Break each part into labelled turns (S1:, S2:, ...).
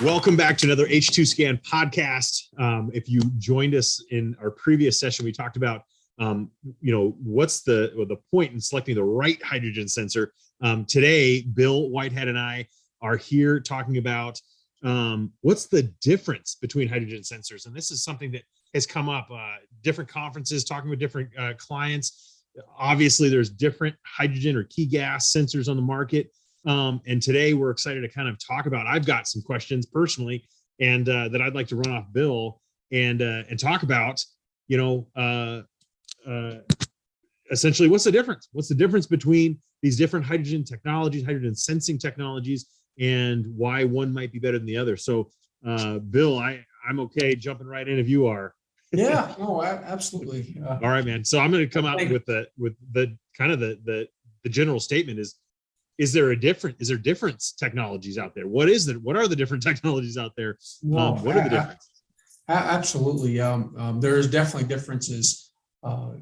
S1: Welcome back to another H2scan podcast. If you joined us in our previous session, we talked about, what's the point in selecting the right hydrogen sensor. Today, Bill Whitehead and I are here talking about what's the difference between hydrogen sensors. And this is something that has come up, different conferences, talking with different clients. Obviously, there's different hydrogen or key gas sensors on the market. And today we're excited to kind of talk about, I've got some questions personally, and that I'd like to run off Bill and talk about, essentially what's the difference? What's the difference between these different hydrogen technologies, hydrogen sensing technologies, and why one might be better than the other? So Bill, I'm okay jumping right in if you are.
S2: Yeah, no, absolutely.
S1: All right, man. So I'm going to come out with the kind of the general statement is there difference technologies out there? What are the different technologies out there? What are the differences?
S2: Absolutely. There's definitely differences. Over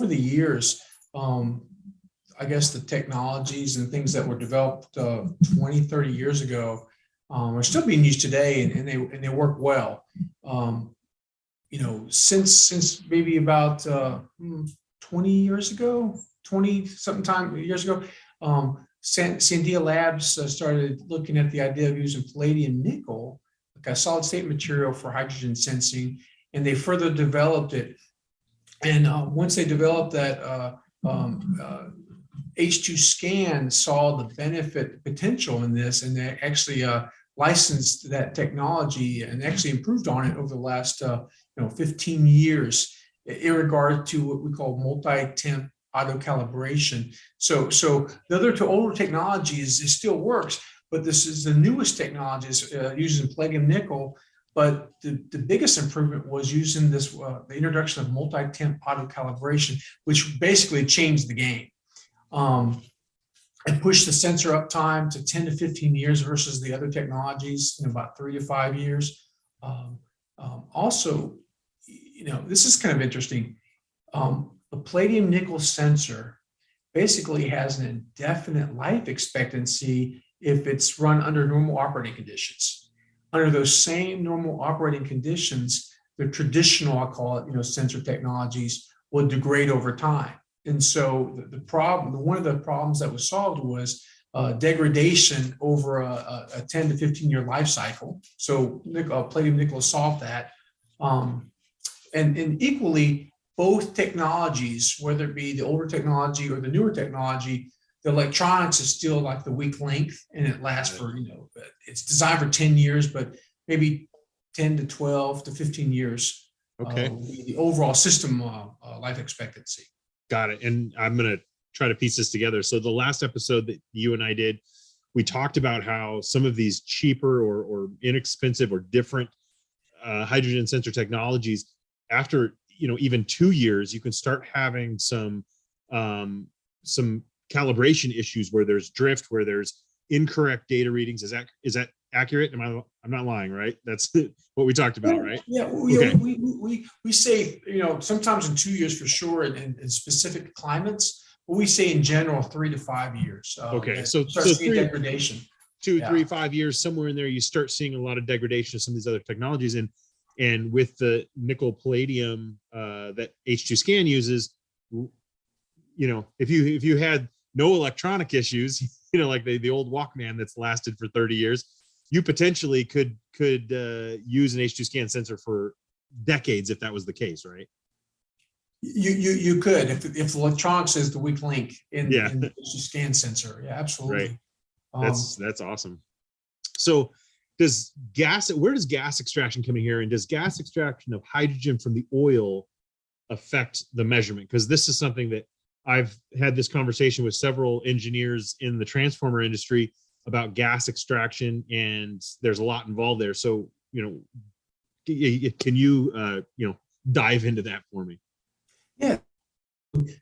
S2: the years, I guess the technologies and things that were developed 20, 30 years ago are still being used today, and they work well. Since maybe about 20 years ago, 20-something years ago, Sandia Labs started looking at the idea of using palladium nickel, like a solid state material for hydrogen sensing, and they further developed it. And once they developed that, H2scan saw the benefit potential in this, and they actually licensed that technology and actually improved on it over the last 15 years in regard to what we call multi-temp auto calibration. So the other two older technologies, it still works, but this is the newest technologies using palladium nickel. But the biggest improvement was using this the introduction of multi-temp auto calibration, which basically changed the game. And pushed the sensor uptime to 10 to 15 years versus the other technologies in about 3 to 5 years. Also, this is kind of interesting. The palladium nickel sensor basically has an indefinite life expectancy if it's run under normal operating conditions. Under those same normal operating conditions, the traditional, I'll call it, sensor technologies will degrade over time. And so one of the problems that was solved was degradation over a 10 to 15 year life cycle. So palladium nickel solved that. And equally, both technologies, whether it be the older technology or the newer technology, the electronics is still like the weak link, and it lasts for, it's designed for 10 years, but maybe 10 to 12 to 15 years.
S1: Okay.
S2: The overall system life expectancy.
S1: Got it. And I'm going to try to piece this together. So the last episode that you and I did, we talked about how some of these cheaper or inexpensive or different hydrogen sensor technologies, after even 2 years, you can start having some calibration issues where there's drift, where there's incorrect data readings. Is that accurate? I'm not lying, right? That's what we talked about, right?
S2: Yeah. We say, sometimes in 2 years for sure, in specific climates, but we say in general 3 to 5 years.
S1: Okay. So
S2: degradation.
S1: 2, 3, 5 years, somewhere in there, you start seeing a lot of degradation of some of these other technologies. And with the nickel palladium that H2scan uses, if you had no electronic issues, like the old Walkman that's lasted for 30 years, you potentially could use an H2scan sensor for decades if that was the case, right?
S2: You could if electronics is the weak link in the H2scan sensor. Yeah, absolutely.
S1: Right. That's awesome. So where does gas extraction come in here, and does gas extraction of hydrogen from the oil affect the measurement? Because this is something that I've had this conversation with several engineers in the transformer industry about gas extraction, and there's a lot involved there. So, can you, dive into that for me?
S2: Yeah.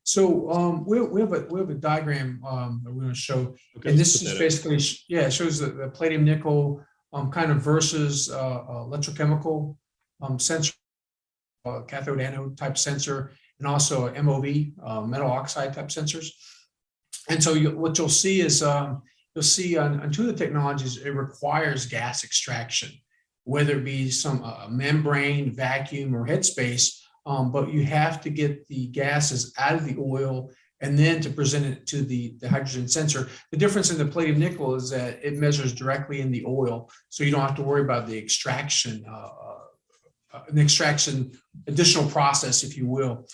S2: So we have a diagram that we're going to show,
S1: okay,
S2: and this is basically it shows the palladium nickel kind of versus electrochemical sensor, cathode anode type sensor, and also MOV, metal oxide type sensors. And so what you'll see is you'll see on two of the technologies, it requires gas extraction, whether it be some membrane, vacuum, or headspace. But you have to get the gases out of the oil and then to present it to the hydrogen sensor. The difference in the palladium nickel is that it measures directly in the oil, so you don't have to worry about the extraction, additional process, if you will.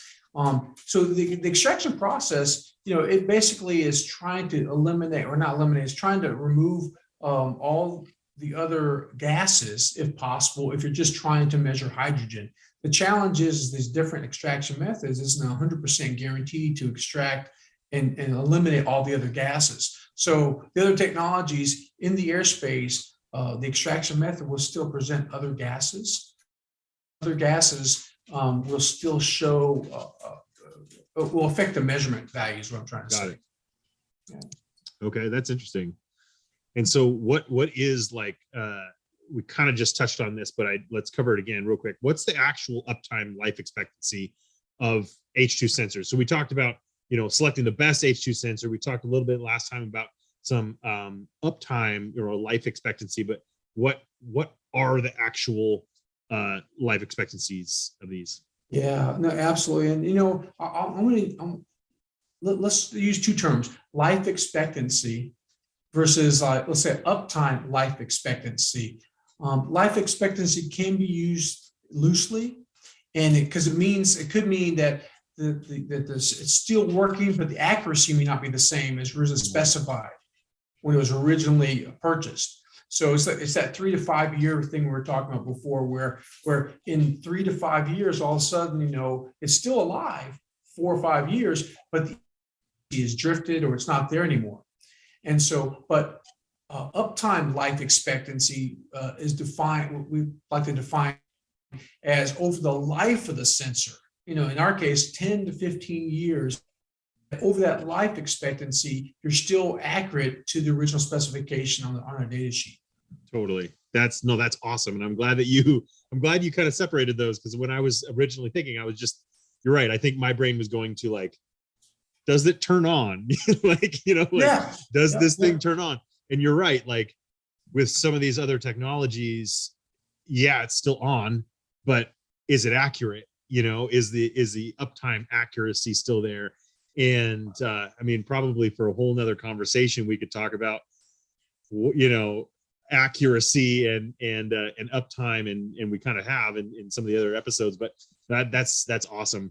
S2: So the extraction process, it basically is trying to eliminate, or not eliminate, it's trying to remove all the other gases, if possible, if you're just trying to measure hydrogen. The challenge is these different extraction methods isn't 100% guaranteed to extract and eliminate all the other gases. So the other technologies in the airspace, the extraction method will still present other gases. Other gases will still show, will affect the measurement values, what I'm trying to say.
S1: Got it. Yeah. Okay, that's interesting. And so what is like, we kind of just touched on this, but let's cover it again real quick. What's the actual uptime life expectancy of H2 sensors? So we talked about, selecting the best H2 sensor. We talked a little bit last time about some uptime, life expectancy, but what are the actual life expectancies of these?
S2: Yeah, no, absolutely. And, let's use two terms, life expectancy versus let's say uptime life expectancy. Life expectancy can be used loosely, and because it could mean that it's still working, but the accuracy may not be the same as originally specified when it was originally purchased. So it's that 3 to 5 year thing we were talking about before, where in 3 to 5 years, all of a sudden, it's still alive 4 or 5 years, but the is drifted or it's not there anymore. And so, but uptime life expectancy is defined, what we like to define as over the life of the sensor. In our case, 10 to 15 years. Over that life expectancy, you're still accurate to the original specification on our data sheet.
S1: Totally. That's awesome. And I'm glad you kind of separated those, because when I was originally thinking, you're right. I think my brain was going to like, does it turn on? Does this thing turn on? And you're right. Like with some of these other technologies, yeah, it's still on, but is it accurate? Is the uptime accuracy still there? And probably for a whole nother conversation, we could talk about, accuracy and uptime, and we kind of have in some of the other episodes, but that's awesome.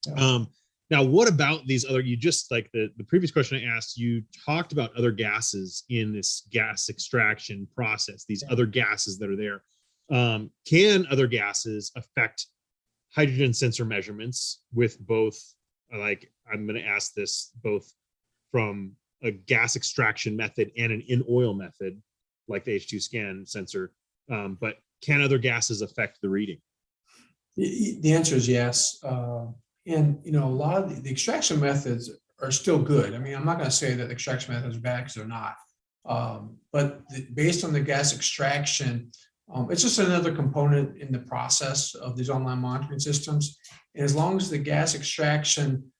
S1: Yeah. Now, what about these other, you just like the previous question I asked, you talked about other gases in this gas extraction process, these other gases that are there. Can other gases affect hydrogen sensor measurements with both, like, I'm going to ask this both from a gas extraction method and an in-oil method, like the H2scan sensor, but can other gases affect the reading?
S2: The answer is yes. And, a lot of the extraction methods are still good. I'm not going to say that the extraction methods are bad, because they're not. But based on the gas extraction, it's just another component in the process of these online monitoring systems. And as long as the gas extraction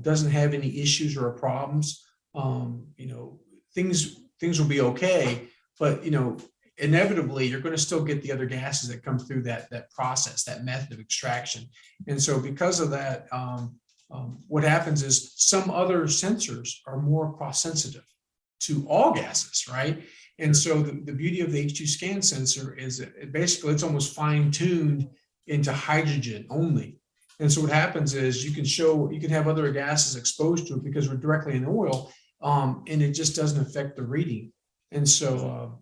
S2: doesn't have any issues or problems, things will be okay. But, inevitably, you're going to still get the other gases that come through that process, that method of extraction. And so because of that, what happens is some other sensors are more cross-sensitive to all gases, right? And so the beauty of the H2scan sensor is it's almost fine-tuned into hydrogen only. And so what happens is you can have other gases exposed to it because we're directly in oil, and it just doesn't affect the reading. And so,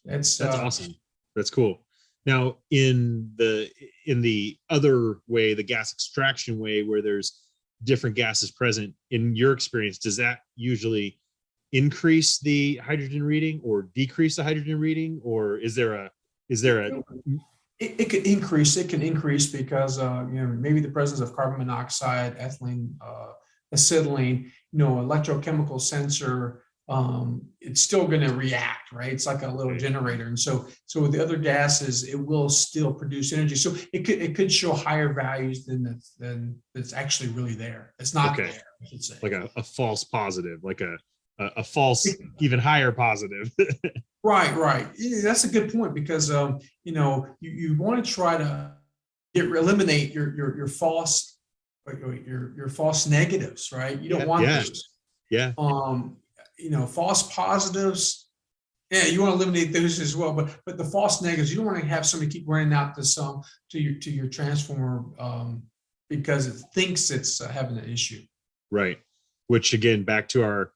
S2: that's
S1: awesome. That's cool. Now, in the other way, the gas extraction way, where there's different gases present, in your experience, does that usually increase the hydrogen reading or decrease the hydrogen reading, or is there a
S2: it could increase. It can increase because maybe the presence of carbon monoxide, ethylene, acetylene, electrochemical sensor, it's still going to react, right? It's like a little generator. And so with the other gases, it will still produce energy. So it could show higher values than that's actually really there. It's not there, I should say.
S1: Like a false positive, like a a false, even higher positive.
S2: Right. Yeah, that's a good point because you want to try to eliminate your false your false negatives, right? You don't want those.
S1: Yeah.
S2: False positives. Yeah, you want to eliminate those as well, but the false negatives, you don't want to have somebody keep running out to your transformer because it thinks it's having an issue.
S1: Right. Which again, back to our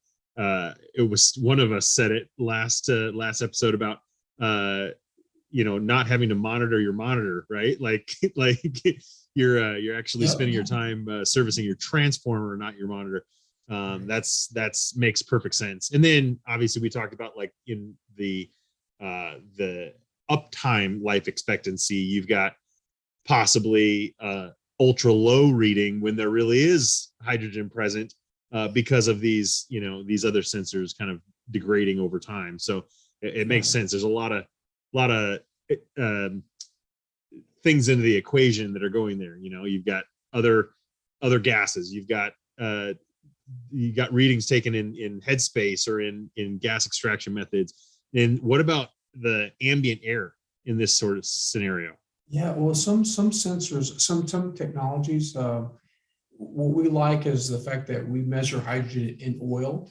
S1: it was one of us said it last episode about not having to monitor your monitor, right? Like you're actually spending your time servicing your transformer, not your monitor. That's makes perfect sense. And then obviously we talked about like in the uptime life expectancy, you've got possibly ultra low reading when there really is hydrogen present because of these other sensors kind of degrading over time. So it makes sense. There's a lot of things into the equation that are going there. You've got other gases. You've got readings taken in headspace or in gas extraction methods. And what about the ambient air in this sort of scenario?
S2: Yeah, well, some sensors, some technologies, what we like is the fact that we measure hydrogen in oil.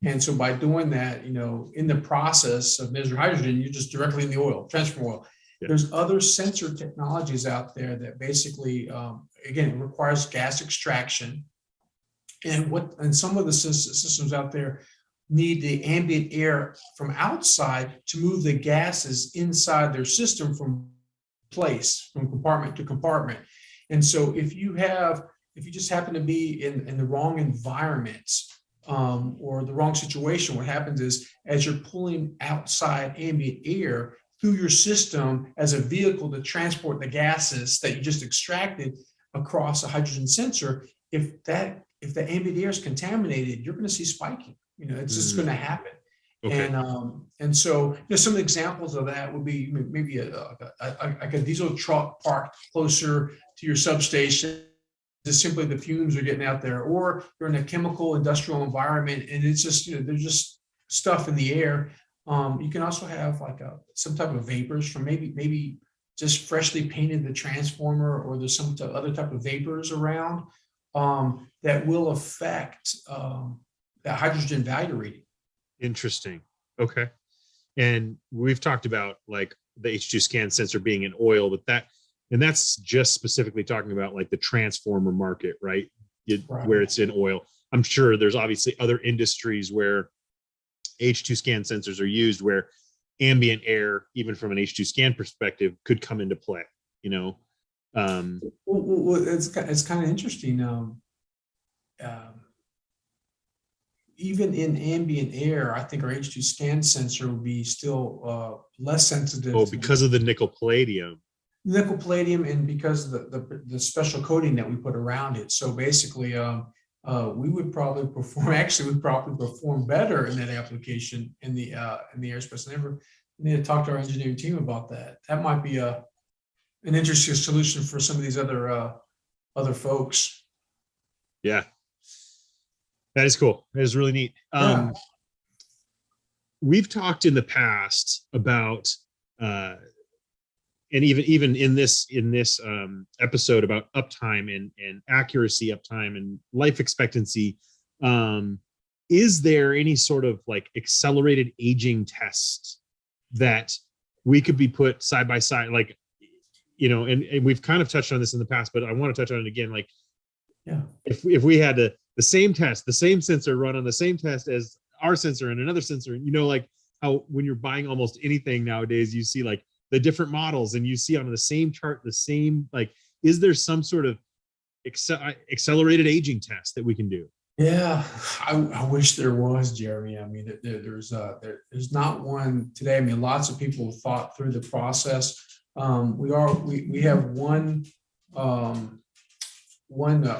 S2: And so by doing that, in the process of measuring hydrogen, you're just directly in the oil, transfer oil. Yeah. There's other sensor technologies out there that basically, again, requires gas extraction. And some of the systems out there need the ambient air from outside to move the gases inside their system from compartment to compartment. And so if you just happen to be in the wrong environment or the wrong situation, what happens is as you're pulling outside ambient air through your system as a vehicle to transport the gases that you just extracted across a hydrogen sensor, if the ambient air is contaminated, you're going to see spiking. It's just going to happen. Okay. And so some examples of that would be maybe like a diesel truck parked closer to your substation. Just simply the fumes are getting out there, or you're in a chemical industrial environment and it's just there's just stuff in the air. You can also have like some type of vapors from maybe just freshly painted the transformer, or there's some other type of vapors around that will affect that hydrogen value reading.
S1: Interesting. Okay. And we've talked about like the H2scan sensor being in oil, but that's just specifically talking about like the transformer market, right? Right. Where it's in oil. I'm sure there's obviously other industries where H2scan sensors are used where ambient air, even from an H2scan perspective, could come into play, Well,
S2: it's kind of interesting. Even in ambient air, I think our H2scan sensor will be still less sensitive.
S1: Oh, because of the nickel palladium.
S2: And because of the special coating that we put around it. So basically, we would probably perform better in that application in the airspace. I need to talk to our engineering team about that. That might be an interesting solution for some of these other folks.
S1: Yeah. That is cool. That is really neat. We've talked in the past about, and even in this episode about uptime and accuracy uptime and life expectancy. Is there any sort of like accelerated aging test that we could be put side by side, like, and we've kind of touched on this in the past, but I want to touch on it again. Like, yeah, if we had the same test, the same sensor run on the same test as our sensor and another sensor, like how when you're buying almost anything nowadays, you see like the different models and you see on the same chart, the same, like, is there some sort of accelerated aging test that we can do?
S2: Yeah, I wish there was, Jeremy. I mean, there's not one today. I mean, lots of people have thought through the process. We have one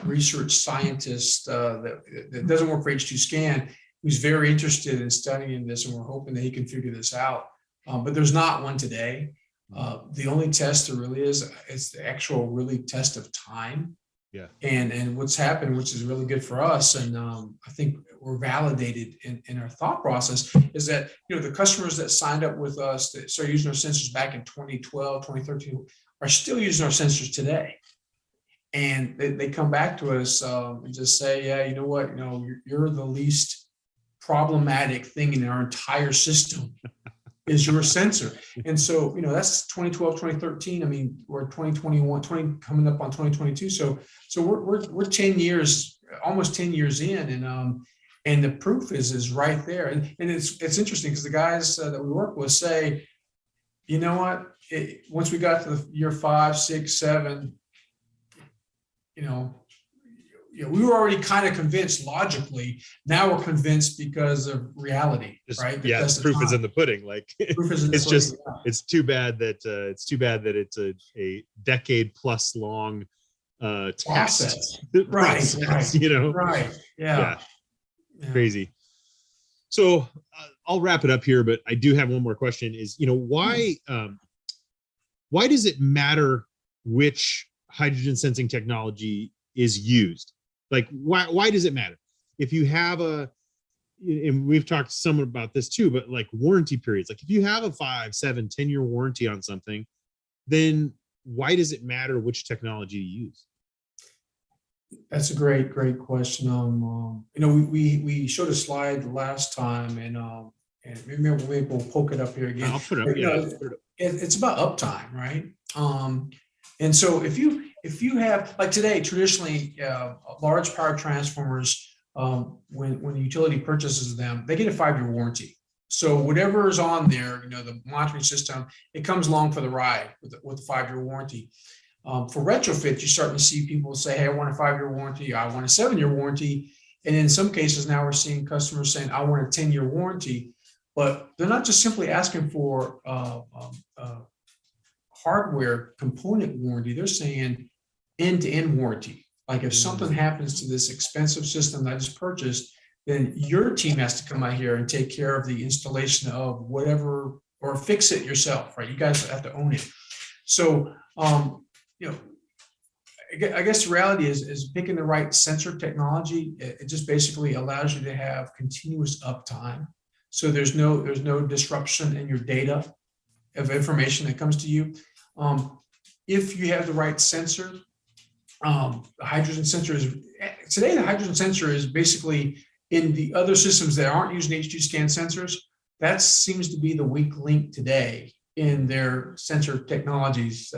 S2: research scientist that doesn't work for H2scan, who's very interested in studying this, and we're hoping that he can figure this out. But there's not one today. The only test there really is the actual really test of time.
S1: Yeah.
S2: And what's happened, which is really good for us, and I think we're validated in our thought process, is that, the customers that signed up with us that started using our sensors back in 2012, 2013 are still using our sensors today. And they come back to us and just say, yeah, you know what, you're the least problematic thing in our entire system is your sensor. And so, that's 2012, 2013. I mean, we're 2021, coming up on 2022. So we're 10 years, almost 10 years in, and the proof is right there. And it's interesting because the guys that we work with say, you know what, once we got to the year 5, 6, 7, we were already kind of convinced logically. Now we're convinced because of reality, right?
S1: Yeah, the proof is in the pudding. Like it's too bad that it's a decade plus long
S2: process.
S1: test.
S2: Right. Right. Yeah.
S1: Crazy. So I'll wrap it up here, but I do have one more question. Is why does it matter which hydrogen sensing technology is used? Like, why does it matter? If you have and we've talked to someone about this too, but like warranty periods, like if you have a 5, 7, 10-year warranty on something, then why does it matter which technology to use?
S2: That's a great question. We showed a slide last time, and maybe we'll poke it up here again.
S1: I'll put it up.
S2: It's about uptime, right? And so if you have, like today, traditionally, large power transformers, when the utility purchases them, they get a 5-year warranty. So whatever is on there, the monitoring system, it comes along for the ride with the 5-year warranty. For retrofit, you're starting to see people say, hey, I want a 5-year warranty, I want a 7-year warranty. And in some cases now we're seeing customers saying, I want a 10-year warranty. But they're not just simply asking for hardware component warranty. They're saying end-to-end warranty. Like if something happens to this expensive system that I just purchased, then your team has to come out here and take care of the installation of whatever, or fix it yourself, right? You guys have to own it. So, I guess the reality is picking the right sensor technology. It just basically allows you to have continuous uptime. So there's no disruption in your data of information that comes to you. If you have the right sensor, the hydrogen sensor today the hydrogen sensor is basically in the other systems that aren't using H2scan sensors. That seems to be the weak link today in their sensor technologies.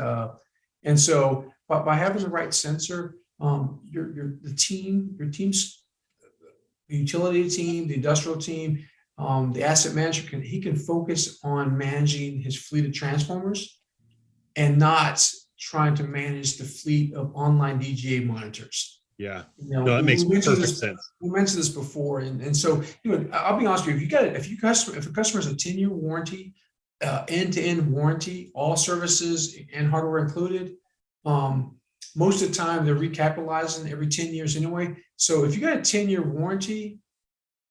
S2: And so by having the right sensor, the team's the utility team, the industrial team, the asset manager can focus on managing his fleet of transformers and not trying to manage the fleet of online DGA monitors.
S1: Yeah, no, that makes perfect sense.
S2: We mentioned this before, and so I'll be honest with you. If a customer has a 10-year warranty, end-to-end warranty, all services and hardware included, most of the time they're recapitalizing every 10 years anyway. So if you got a 10-year warranty,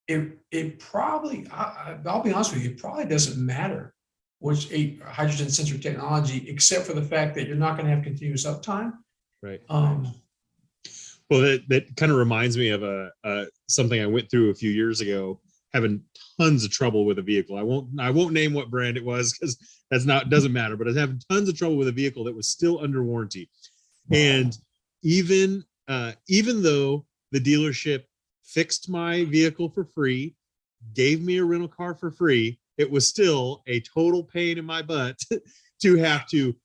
S2: it probably, I'll be honest with you, it probably doesn't matter which hydrogen sensor technology, except for the fact that you're not going to have continuous uptime.
S1: Right. Well, that kind of reminds me of something I went through a few years ago, having tons of trouble with a vehicle. I won't name what brand it was because doesn't matter. But I was having tons of trouble with a vehicle that was still under warranty, and even though the dealership fixed my vehicle for free, gave me a rental car for free, it was still a total pain in my butt to have to,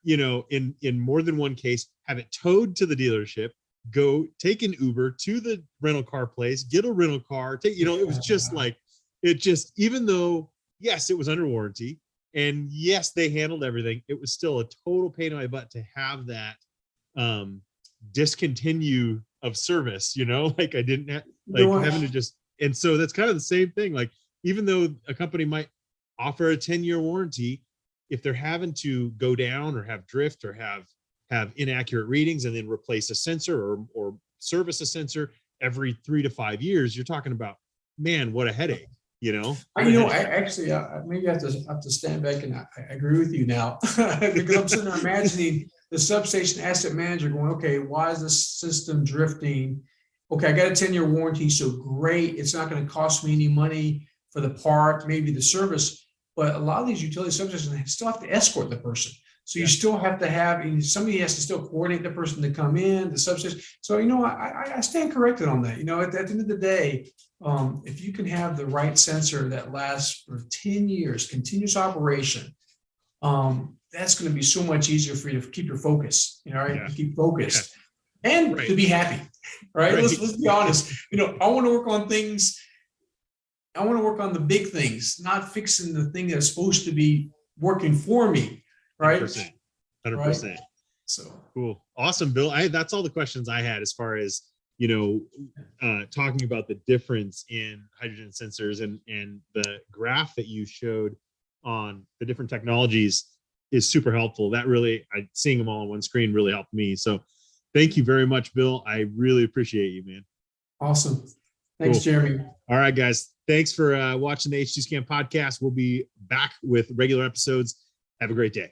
S1: in more than one case, have it towed to the dealership, go take an Uber to the rental car place, get a rental car, it was just like, even though, yes, it was under warranty and yes, they handled everything, it was still a total pain in my butt to have that discontinue of service, like I didn't have, having to just, and so that's kind of the same thing. Like, even though a company might offer a 10-year warranty, if they're having to go down or have drift or have inaccurate readings and then replace a sensor or service a sensor every 3 to 5 years, you're talking about, man, what a headache,
S2: I actually maybe I have to stand back, and I agree with you now because I'm sitting there imagining the substation asset manager going, okay, why is this system drifting? Okay, I got a 10-year warranty, so great. It's not going to cost me any money for the part, maybe the service, but a lot of these utility substations still have to escort the person. So you still have to have, somebody has to still coordinate the person to come in, the substation. So, I stand corrected on that. At the end of the day, if you can have the right sensor that lasts for 10 years, continuous operation, that's going to be so much easier for you to keep your focus, to keep focused and to be happy, right? Let's be honest. I want to work on things. I want to work on the big things, not fixing the thing that's supposed to be working for me. Right.
S1: 100%.
S2: Right?
S1: So cool. Awesome, Bill. That's all the questions I had as far as, talking about the difference in hydrogen sensors, and the graph that you showed on the different technologies is super helpful. That really, seeing them all on one screen really helped me. So thank you very much, Bill. I really appreciate you, man.
S2: Awesome. Thanks, cool. Jeremy.
S1: All right, guys. Thanks for watching the H2scan podcast. We'll be back with regular episodes. Have a great day.